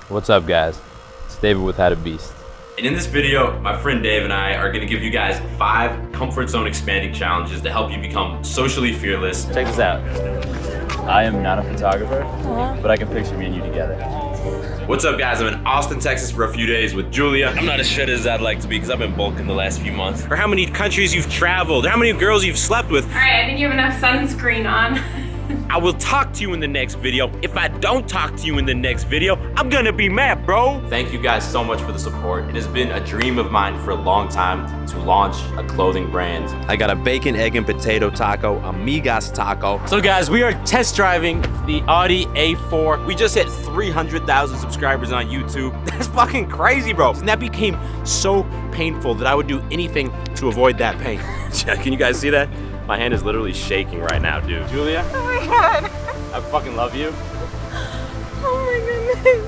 What's up, guys? It's David with How to Beast. And in this video, my friend Dave and I are gonna give you guys 5 comfort zone expanding challenges to help you become socially fearless. Check this out. I am not a photographer, but I can picture me and you together. What's up, guys? I'm in Austin, Texas for a few days with Julia. I'm not as shredded as I'd like to be because I've been bulking the last few months. Or how many countries you've traveled, or how many girls you've slept with. All right, I think you have enough sunscreen on. I will talk to you in the next video. If I don't talk to you in the next video, I'm gonna be mad, bro. Thank you guys so much for the support. It has been a dream of mine for a long time to launch a clothing brand. I got a bacon, egg, and potato taco, amigas taco. So guys, we are test driving the Audi A4. We just hit 300,000 subscribers on YouTube. That's fucking crazy, bro. And that became so painful that I would do anything to avoid that pain. Can you guys see that? My hand is literally shaking right now, dude. Julia? Oh my God. I fucking love you. Oh my goodness.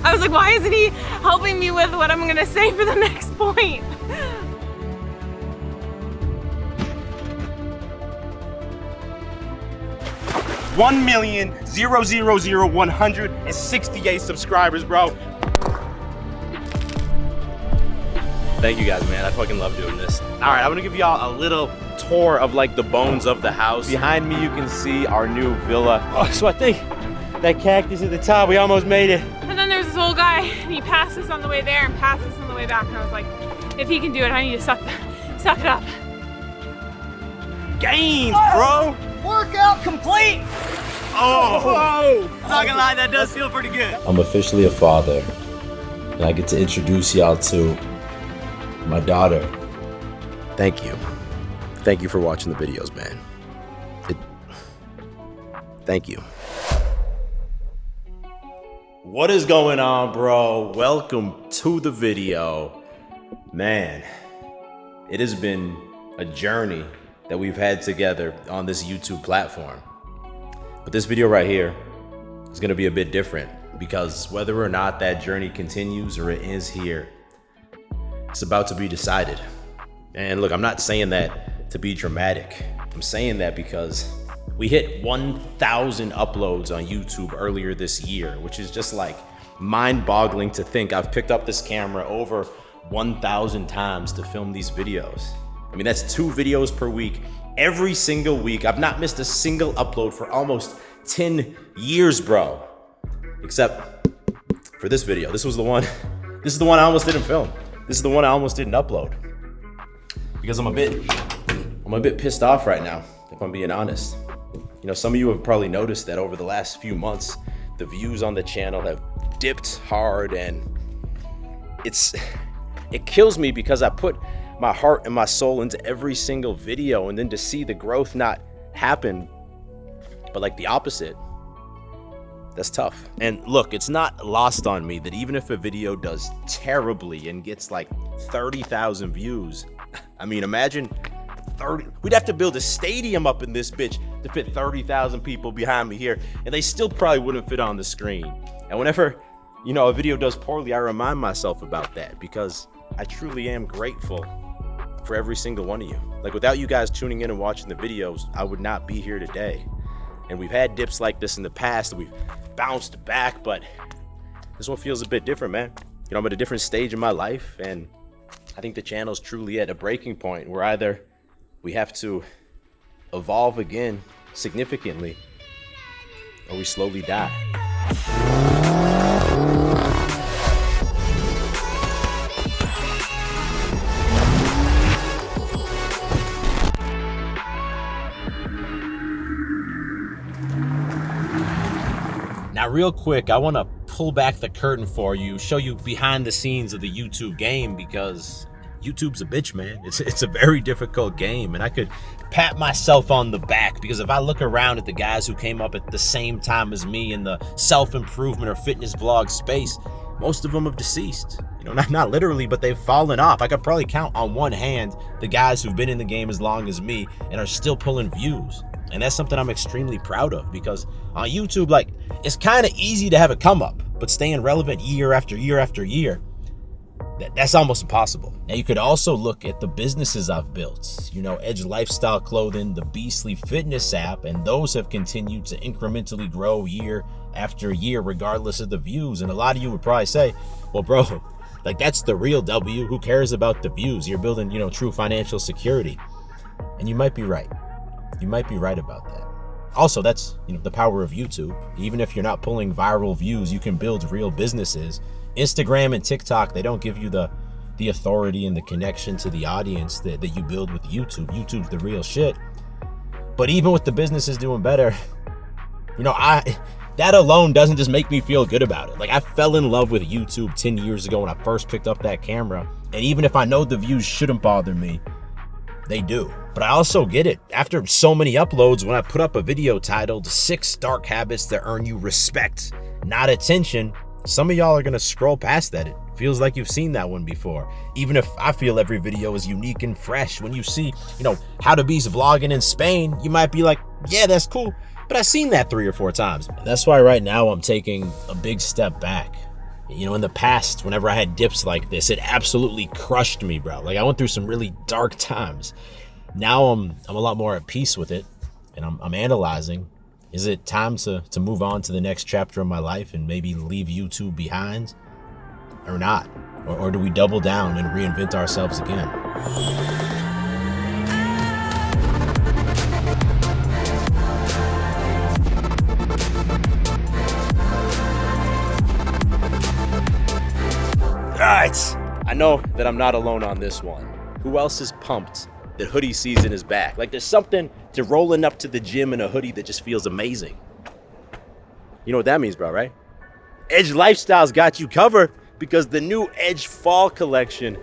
I was like, why isn't he helping me with what I'm gonna say for the next point? One 1,000,168 subscribers, bro. Thank you guys, man. I fucking love doing this. All right, I'm gonna give y'all a little tour of like the bones of the house. Behind me, you can see our new villa. Oh, so I think that cactus at the top, we almost made it. And then there's this old guy, and he passed us on the way there and passed us on the way back. And I was like, if he can do it, I need to suck it up. Gains, bro. Workout complete! Oh, Not gonna lie, that does feel pretty good. I'm officially a father, and I get to introduce y'all to my daughter. Thank you. Thank you for watching the videos, man. Thank you. What is going on, bro? Welcome to the video. Man, it has been a journey that we've had together on this YouTube platform. But this video right here is gonna be a bit different because whether or not that journey continues or it ends here, it's about to be decided. And look, I'm not saying that to be dramatic. I'm saying that because we hit 1,000 uploads on YouTube earlier this year, which is just like mind-boggling to think. I've picked up this camera over 1,000 times to film these videos. I mean, that's 2 videos per week, every single week. I've not missed a single upload for almost 10 years, bro. Except for this video. This is the one I almost didn't film. This is the one I almost didn't upload. Because I'm a bit pissed off right now, if I'm being honest. You know, some of you have probably noticed that over the last few months, the views on the channel have dipped hard, and it kills me because I put my heart and my soul into every single video, and then to see the growth not happen, but like the opposite, that's tough. And look, it's not lost on me that even if a video does terribly and gets like 30,000 views, I mean, imagine 30, we'd have to build a stadium up in this bitch to fit 30,000 people behind me here, and they still probably wouldn't fit on the screen. And whenever, you know, a video does poorly, I remind myself about that because I truly am grateful for every single one of you. Like, without you guys tuning in and watching the videos, I would not be here today. And we've had dips like this in the past, and we've bounced back, but this one feels a bit different, man. You know, I'm at a different stage in my life, and I think the channel's truly at a breaking point where either we have to evolve again significantly, or we slowly die. Now, real quick, I want to pull back the curtain for you, show you behind the scenes of the YouTube game, because YouTube's a bitch, man. It's a very difficult game, and I could pat myself on the back because if I look around at the guys who came up at the same time as me in the self-improvement or fitness vlog space, most of them have deceased. You know, not literally, but they've fallen off. I could probably count on one hand the guys who've been in the game as long as me and are still pulling views. And that's something I'm extremely proud of because on YouTube, like, it's kind of easy to have a come up, but staying relevant year after year after year, That's almost impossible. Now you could also look at the businesses I've built, you know, Edge Lifestyle Clothing, the Beastly Fitness app, and those have continued to incrementally grow year after year, regardless of the views. And a lot of you would probably say, well, bro, like that's the real W. Who cares about the views? You're building, you know, true financial security. And you might be right. You might be right about that. Also, that's, you know, the power of YouTube. Even if you're not pulling viral views, you can build real businesses. Instagram and TikTok, they don't give you the authority and the connection to the audience that you build with YouTube. YouTube's the real shit. But even with the businesses doing better, you know, that alone doesn't just make me feel good about it. Like, I fell in love with YouTube 10 years ago when I first picked up that camera. And even if I know the views shouldn't bother me, they do. But I also get it. After so many uploads, when I put up a video titled 6 Dark Habits That Earn You Respect, Not Attention, some of y'all are gonna scroll past that. It feels like you've seen that one before. Even if I feel every video is unique and fresh, when you see, you know, How to Beast vlogging in Spain, you might be like, yeah, that's cool, but I've seen that 3 or 4 times. And that's why right now I'm taking a big step back. You know, in the past, whenever I had dips like this, it absolutely crushed me, bro. Like, I went through some really dark times. Now I'm a lot more at peace with it, and I'm analyzing. Is it time to move on to the next chapter of my life and maybe leave YouTube behind, or not? Or do we double down and reinvent ourselves again? All right, I know that I'm not alone on this one. Who else is pumped that hoodie season is back? Like, there's something to rolling up to the gym in a hoodie that just feels amazing. You know what that means, bro, right? Edge Lifestyle's got you covered because the new Edge Fall collection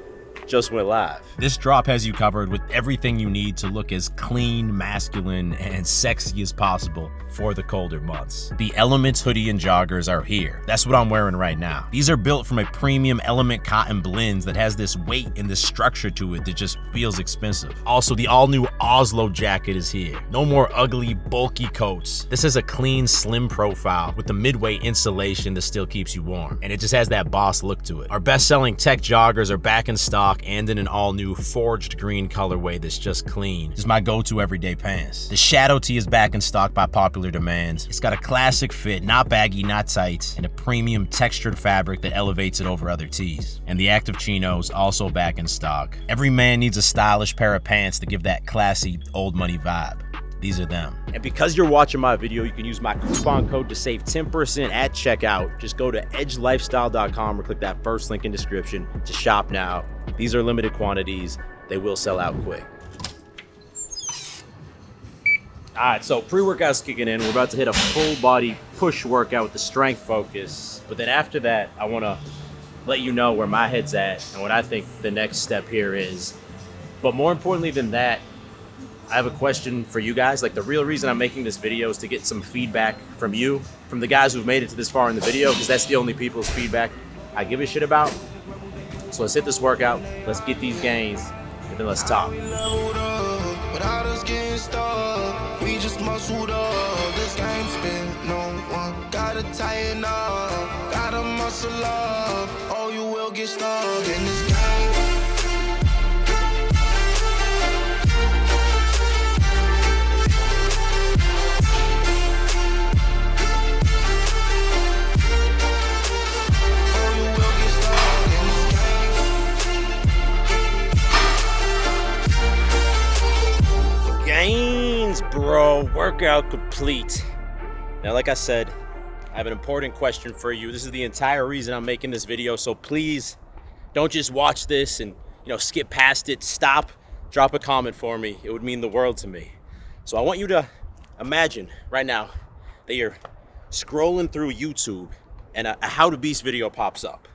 just went live. This drop has you covered with everything you need to look as clean, masculine, and sexy as possible for the colder months. The Elements hoodie and joggers are here. That's what I'm wearing right now. These are built from a premium Element cotton blends that has this weight and this structure to it that just feels expensive. Also, the all-new Oslo jacket is here. No more ugly, bulky coats. This has a clean, slim profile with the midway insulation that still keeps you warm. And it just has that boss look to it. Our best-selling tech joggers are back in stock and in an all-new forged green colorway that's just clean. It's my go-to everyday pants. The Shadow Tee is back in stock by popular demand. It's got a classic fit, not baggy, not tight, and a premium textured fabric that elevates it over other tees. And the Active Chino's also back in stock. Every man needs a stylish pair of pants to give that classy, old money vibe. These are them. And because you're watching my video, you can use my coupon code to save 10% at checkout. Just go to edgelifestyle.com or click that first link in description to shop now. These are limited quantities. They will sell out quick. All right, so pre-workout's kicking in. We're about to hit a full body push workout with the strength focus. But then after that, I wanna let you know where my head's at and what I think the next step here is. But more importantly than that, I have a question for you guys. Like, the real reason I'm making this video is to get some feedback from you, from the guys who've made it to this far in the video, because that's the only people's feedback I give a shit about. So let's hit this workout, let's get these gains, and then let's talk. Without us getting stuck, we just muscled up. This game spin, no one gotta tighten up, gotta muscle up, or you will get stuck in this game. Gains, bro. Workout complete. Now, like I said, I have an important question for you. This is the entire reason I'm making this video, so please don't just watch this and, you know, skip past it. Stop, drop a comment for me. It would mean the world to me. So I want you to imagine right now that you're scrolling through YouTube and a How to Beast video pops up.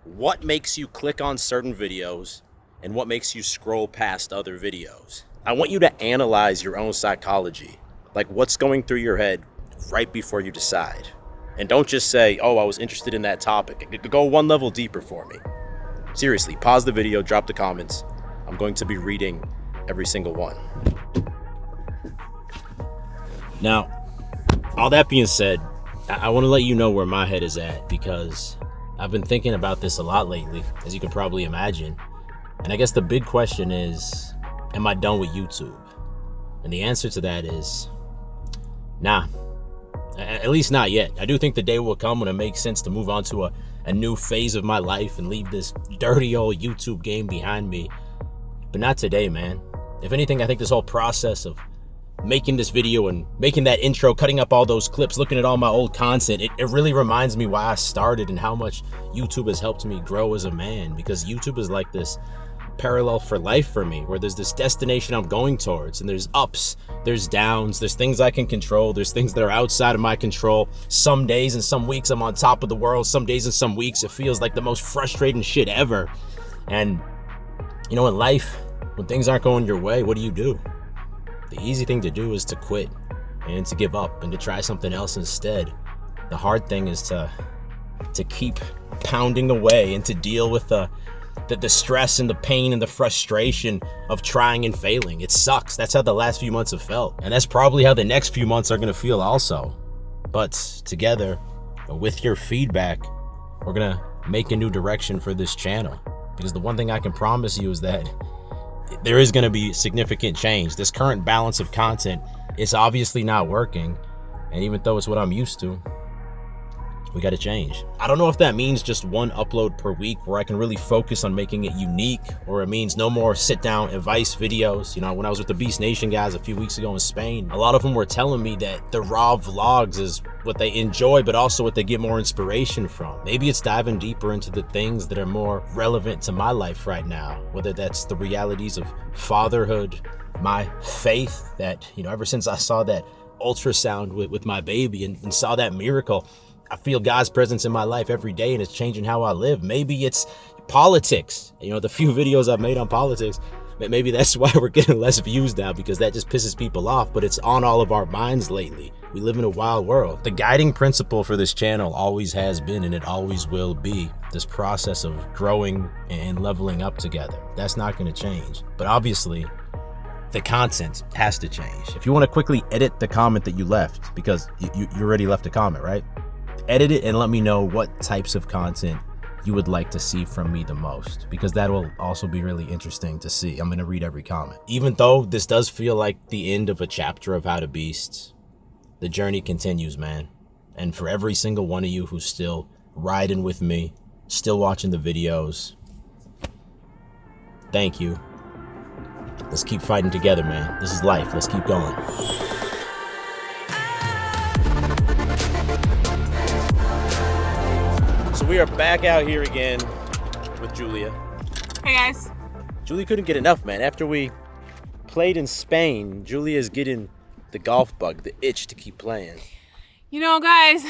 What makes you click on certain videos and what makes you scroll past other videos? I want you to analyze your own psychology, like what's going through your head right before you decide. And don't just say, oh, I was interested in that topic. Go one level deeper for me. Seriously, pause the video, drop the comments. I'm going to be reading every single one. Now, all that being said, I want to let you know where my head is at, because I've been thinking about this a lot lately, as you can probably imagine. And I guess the big question is, am I done with YouTube? And the answer to that is, nah. At least not yet. I do think the day will come when it makes sense to move on to a new phase of my life and leave this dirty old YouTube game behind me. But not today, man. If anything, I think this whole process of making this video and making that intro, cutting up all those clips, looking at all my old content, it really reminds me why I started and how much YouTube has helped me grow as a man. Because YouTube is like this parallel for life for me, where there's this destination I'm going towards, and there's ups, there's downs, there's things I can control, there's things that are outside of my control. Some days and some weeks I'm on top of the world, some days and some weeks it feels like the most frustrating shit ever. And you know, in life, when things aren't going your way, what do? The easy thing to do is to quit and to give up and to try something else instead. The hard thing is to keep pounding away and to deal with the stress and the pain and the frustration of trying and failing. It sucks. That's how the last few months have felt. And that's probably how the next few months are gonna feel also. But together, with your feedback, we're gonna make a new direction for this channel. Because the one thing I can promise you is that there is gonna be significant change. This current balance of content is obviously not working. And even though it's what I'm used to, we gotta change. I don't know if that means just one upload per week where I can really focus on making it unique, or it means no more sit down advice videos. You know, when I was with the Beast Nation guys a few weeks ago in Spain, a lot of them were telling me that the raw vlogs is what they enjoy, but also what they get more inspiration from. Maybe it's diving deeper into the things that are more relevant to my life right now, whether that's the realities of fatherhood, my faith that, you know, ever since I saw that ultrasound with my baby and saw that miracle, I feel God's presence in my life every day, and it's changing how I live. Maybe it's politics. You know, the few videos I've made on politics, maybe that's why we're getting less views now, because that just pisses people off, but it's on all of our minds lately. We live in a wild world. The guiding principle for this channel always has been, and it always will be, this process of growing and leveling up together. That's not gonna change. But obviously, the content has to change. If you wanna quickly edit the comment that you left, because you already left a comment, right? Edit it and let me know what types of content you would like to see from me the most, because that will also be really interesting to see. I'm gonna read every comment. Even though this does feel like the end of a chapter of How to Beast, the journey continues, man. And for every single one of you who's still riding with me, still watching the videos, thank you. Let's keep fighting together, man. This is life. Let's keep going. So we are back out here again with Julia. Hey guys. Julia couldn't get enough, man. After we played in Spain, Julia's getting the golf bug, the itch to keep playing. You know, guys,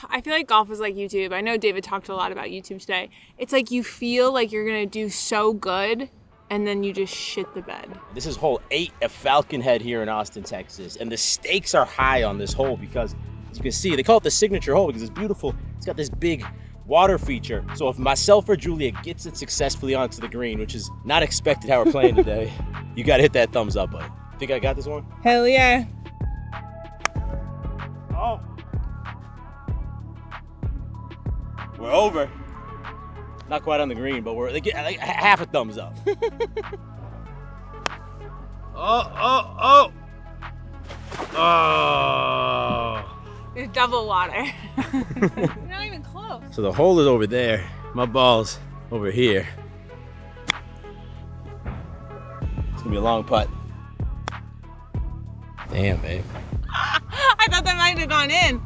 I feel like golf is like YouTube. I know David talked a lot about YouTube today. It's like you feel like you're gonna do so good, and then you just shit the bed. This is hole 8 at Falcon Head here in Austin, Texas. And the stakes are high on this hole because, as you can see, they call it the signature hole because it's beautiful. It's got this big water feature. So if myself or Julia gets it successfully onto the green, which is not expected how we're playing today, you gotta hit that thumbs up button. Think I got this one? Hell yeah. Oh. We're over. Not quite on the green, but we're like half a thumbs up. Oh. There's double water. You're not even close. So the hole is over there. My ball's over here. It's gonna be a long putt. Damn, babe. I thought that might have gone in.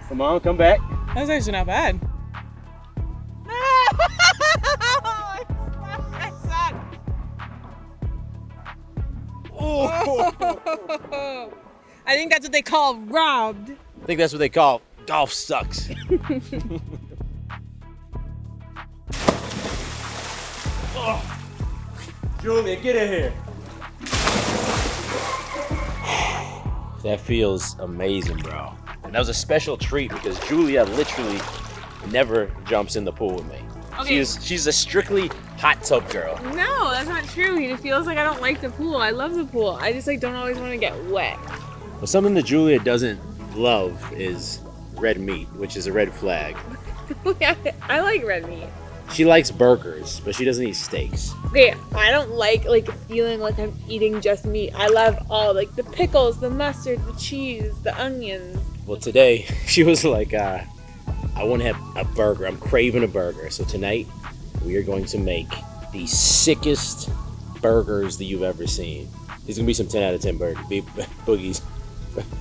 Come on, come back. That was actually not bad. Oh. I think that's what they call robbed. I think that's what they call golf sucks. Oh. Julia, get in here. That feels amazing, bro. And that was a special treat because Julia literally never jumps in the pool with me. Okay. She's a strictly hot tub girl. No, that's not true. He feels like I don't like the pool. I love the pool. I just like don't always want to get wet. But something that Julia doesn't love is red meat, which is a red flag. I like red meat. She likes burgers, but she doesn't eat steaks. Okay, I don't like feeling like I'm eating just meat. I love all the pickles, the mustard, the cheese, the onions. Well, today she was like, I want to have a burger. I'm craving a burger. So tonight we are going to make the sickest burgers that you've ever seen. These are gonna be some 10 out of 10 boogies.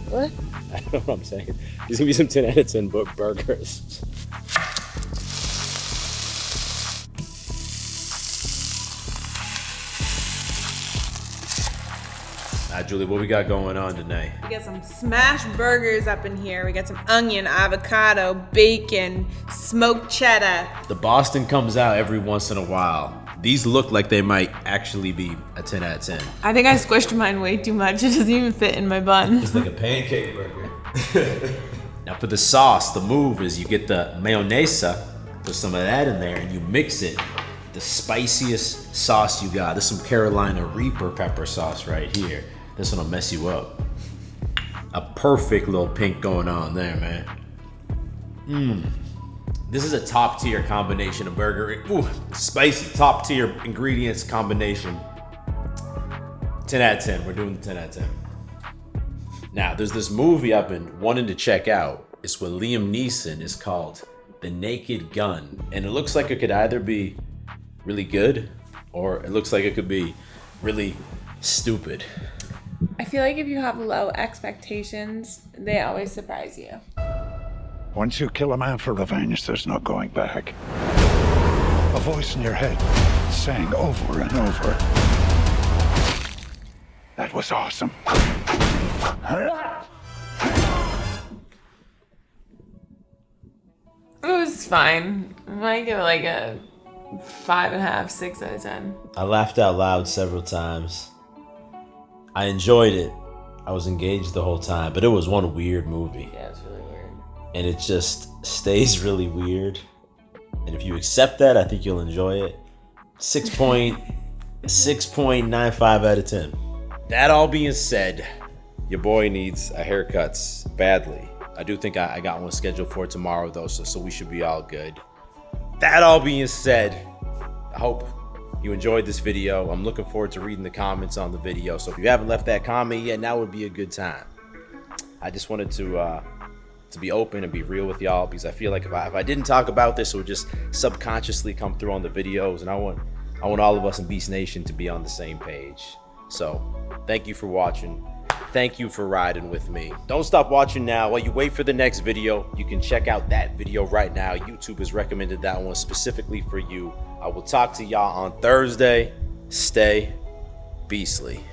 What? I don't know what I'm saying. These are gonna be some 10 out of 10 burgers. Julie, what we got going on tonight? We got some smashed burgers up in here. We got some onion, avocado, bacon, smoked cheddar. The Boston comes out every once in a while. These look like they might actually be a 10 out of 10. I think I squished mine way too much. It doesn't even fit in my bun. It's like a pancake burger. Now for the sauce, the move is you get the mayonnaise, put some of that in there, and you mix it. The spiciest sauce you got. This is some Carolina Reaper pepper sauce right here. This one'll mess you up. A perfect little pink going on there, man. This is a top tier combination of burger. Ooh, spicy, top tier ingredients combination. 10 out of 10, we're doing the 10 out of 10. Now, there's this movie I've been wanting to check out. It's with Liam Neeson. It's called The Naked Gun. And it looks like it could either be really good or it looks like it could be really stupid. I feel like if you have low expectations, they always surprise you. Once you kill a man for revenge, there's no going back. A voice in your head sang over and over, "That was awesome." It was fine. I might give it like a 5.5, 6 out of 10. I laughed out loud several times. I enjoyed it. I was engaged the whole time, but it was one weird movie. Yeah, it's really weird. And it just stays really weird. And if you accept that, I think you'll enjoy it. 6.95 out of 10. That all being said, your boy needs a haircut badly. I do think I got one scheduled for tomorrow though, so we should be all good. That all being said, I hope you enjoyed this video. I'm looking forward to reading the comments on the video. So if you haven't left that comment yet, now would be a good time. I just wanted to be open and be real with y'all because I feel like if I didn't talk about this, it would just subconsciously come through on the videos, and I want all of us in Beast Nation to be on the same page. So thank you for watching. Thank you for riding with me. Don't stop watching now. While you wait for the next video, you can check out that video right now. YouTube has recommended that one specifically for you. I will talk to y'all on Thursday. Stay beastly.